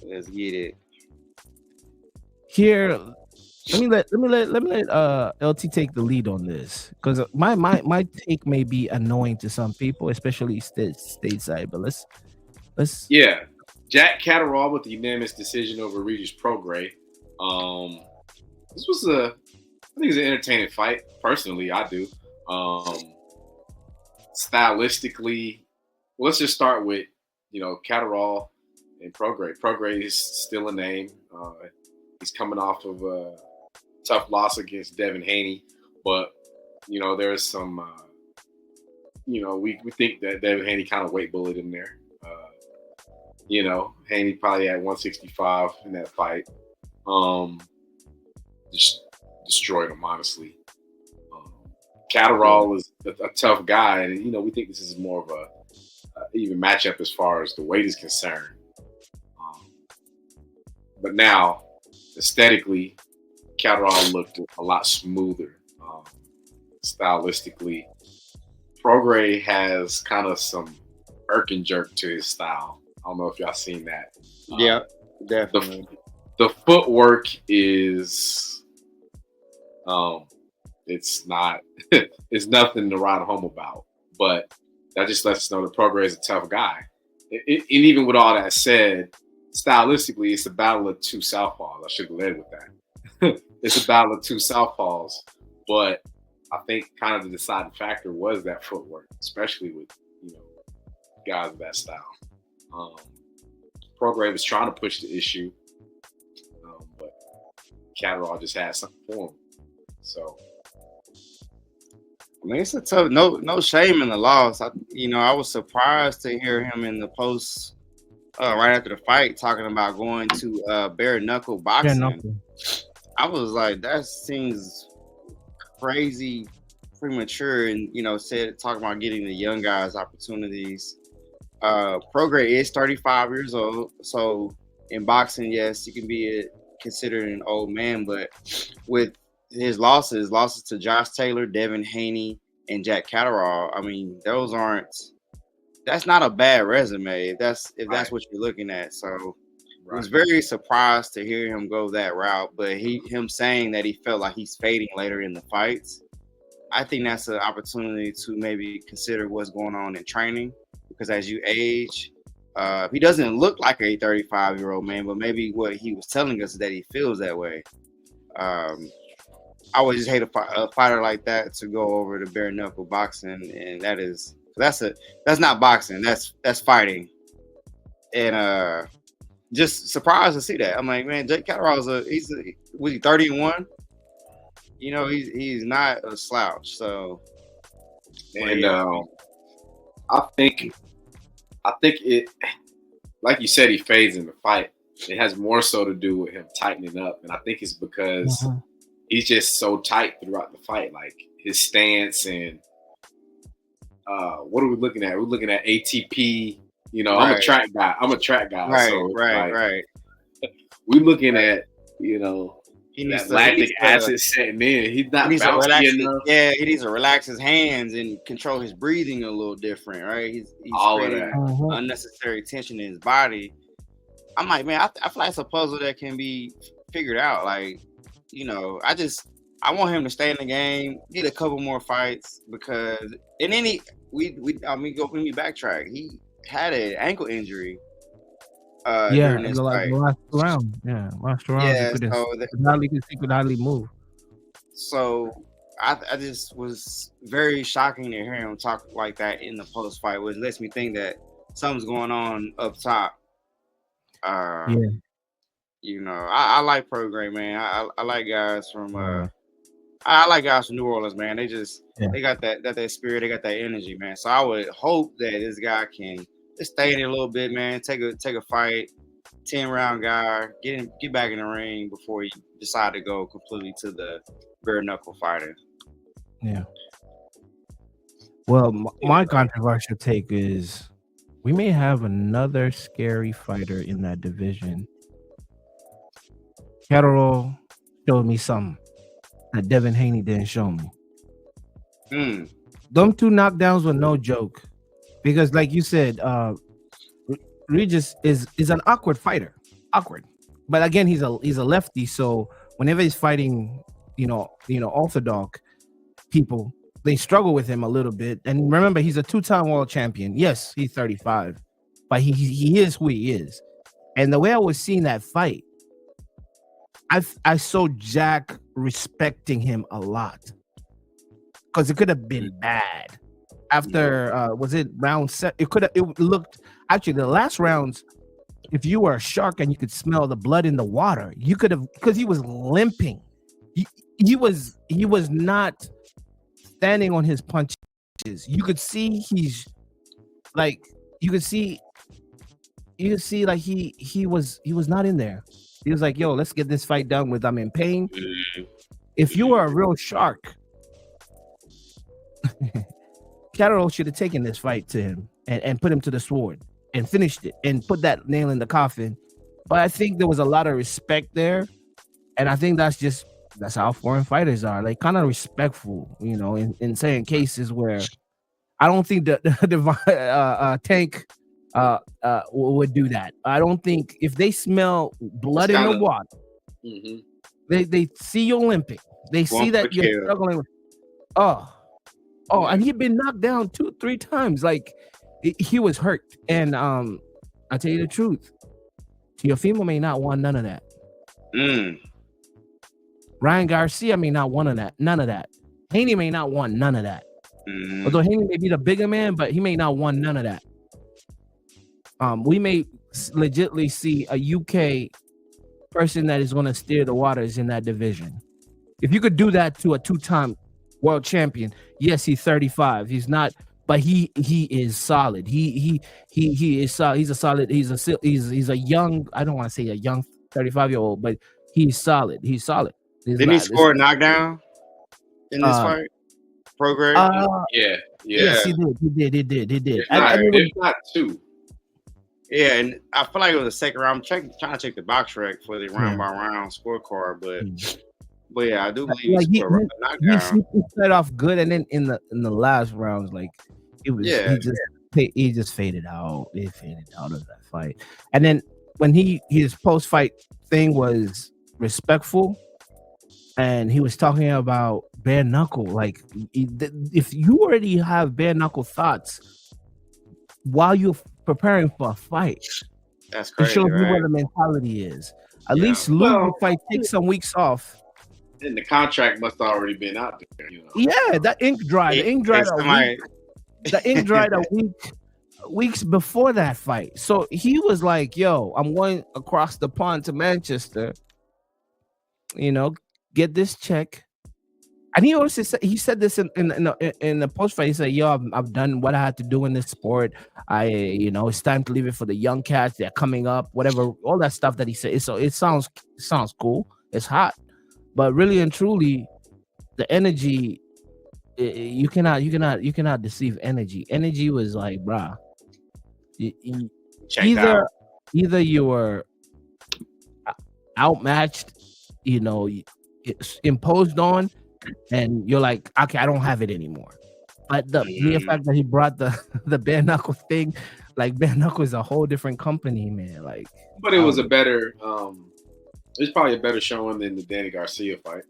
Let's get it. Here, let me let LT take the lead on this because my take may be annoying to some people, especially stateside. But let's Yeah, Jack Catteral with the unanimous decision over Regis Prograis. This was I think it's an entertaining fight. Personally, I do. Stylistically, well, let's just start with Catteral and Prograis. Prograis is still a name. He's coming off of a tough loss against Devin Haney, but there's some. We think that Devin Haney kind of weight bullied him there. Haney probably had 165 in that fight. Just destroyed him, honestly. Catteral is a tough guy, and we think this is more of a even matchup as far as the weight is concerned. But now, aesthetically, Catteral looked a lot smoother. Stylistically, Prograis has kind of some irk and jerk to his style. I don't know if y'all seen that. Yeah, definitely. The footwork is, it's not, it's nothing to write home about. But that just lets us know that Prograis is a tough guy. And even with all that said, stylistically, it's a battle of two southpaws. I should have led with that. It's a battle of two southpaws, but I think kind of the deciding factor was that footwork, especially with guys of that style. Prograis was trying to push the issue, but Catteral just had something for him. So, I mean, it's a tough. No shame in the loss. I was surprised to hear him in the post right after the fight talking about going to bare knuckle boxing. Bare knuckle. I was like, that seems crazy premature, and talking about getting the young guys opportunities. Prograis is 35 years old, so in boxing, yes, he can be considered an old man, but with his losses to Josh Taylor, Devin Haney, and Jack Catteral, I mean, that's not a bad resume if that's what you're looking at. So I was very surprised to hear him go that route, but him saying that he felt like he's fading later in the fights, I think that's an opportunity to maybe consider what's going on in training, because as you age, he doesn't look like a 35-year-old man, but maybe what he was telling us is that he feels that way. I would just hate a fighter like that to go over to bare knuckle boxing, and that's not boxing, that's fighting. And just surprised to see that. I'm like, man, Jake Catteral was he 30-1? He's not a slouch. So, and I think it, like you said, he fades in the fight. It has more so to do with him tightening up, and I think it's because he's just so tight throughout the fight, like his stance and what are we looking at? We're looking at ATP. Right. I'm a track guy. Right, so right. We're looking at that lactic acid setting in. He's not bouncy enough. Yeah, he needs to relax his hands and control his breathing a little different, right? He's all creating of that unnecessary tension in his body. I'm like, man, I feel like it's a puzzle that can be figured out. Like, I want him to stay in the game, get a couple more fights, because and then we backtrack. He had an ankle injury. During this fight. Last round. Yeah, last round. Yeah, He could hardly move. So I just was very shocking to hear him talk like that in the post fight, which lets me think that something's going on up top. I like Prograis, man. I like guys from I like guys from New Orleans, man. They just they got that spirit, they got that energy, man. So I would hope that this guy can just stay in it a little bit, man. Take a fight, 10-round guy, get back in the ring before you decide to go completely to the bare knuckle fighting. Yeah. Well, my controversial take is we may have another scary fighter in that division. Catteral showed me something that Devin Haney didn't show me. Them two knockdowns were no joke. Because like you said, Regis is an awkward fighter. awkward. But again, he's a lefty, so whenever he's fighting, orthodox people, they struggle with him a little bit. And remember, he's a 2-time world champion. Yes, he's 35, but he is who he is. And the way I was seeing that fight, I saw Jack respecting him a lot, because it could have been bad. After was it round 7? It looked, actually the last rounds, if you were a shark and you could smell the blood in the water, you could have, because he was limping. He was not standing on his punches. You could see he's like, you could see like he was not in there. He was like, yo, let's get this fight done with. I'm in pain. If you were a real shark, Catteral should have taken this fight to him and put him to the sword and finished it and put that nail in the coffin. But I think there was a lot of respect there. And I think that's how foreign fighters are. Like, kind of respectful, in certain cases where I don't think the Tank would do that. I don't think, if they smell blood in the water, they see you limping. They see that you're struggling. And he'd been knocked down 2-3 times. Like, he was hurt. And I tell you the truth, Teofimo may not want none of that. Ryan Garcia may not want none of that. Haney may not want none of that. Although Haney may be the bigger man, but he may not want none of that. We may legitimately see a UK person that is going to steer the waters in that division. If you could do that to a 2-time world champion, yes, he's 35. He's not, but he is solid. He is solid. He's a solid. He's a young. I don't want to say a young 35-year-old, but he's solid. He's solid. Didn't he score a knockdown in this fight? Prograis? Yeah. Yes, he did. He did. If not 2. Yeah, and I feel like it was the second round. I'm trying to check the box rec for the round by round scorecard, but yeah, I do believe like he scored a knockdown. He started off good, and then in the last rounds, like, it was, he just faded out. He faded out of that fight. And then when his post fight thing was respectful, and he was talking about bare knuckle, like, if you already have bare knuckle thoughts while you're preparing for a fight, that's crazy. It shows right? you what the mentality is. At least lose the fight, take some weeks off. And the contract must have already been out there. Yeah, that ink dried. The ink dried The ink dried weeks before that fight. So he was like, "Yo, I'm going across the pond to Manchester. Get this check." And he also said this in the post fight. He said, "Yo, I've done what I had to do in this sport. It's time to leave it for the young cats. They're coming up. Whatever, all that stuff that he said. So it sounds cool. It's hot, but really and truly, the energy, you cannot deceive energy. Energy was like, bruh, either you were outmatched, it's imposed on, and you're like, okay, I don't have it anymore. But the mere fact that he brought the bare knuckle thing, like, bare knuckle is a whole different company, man. Like, but it was a better, it was probably a better showing than the Danny Garcia fight.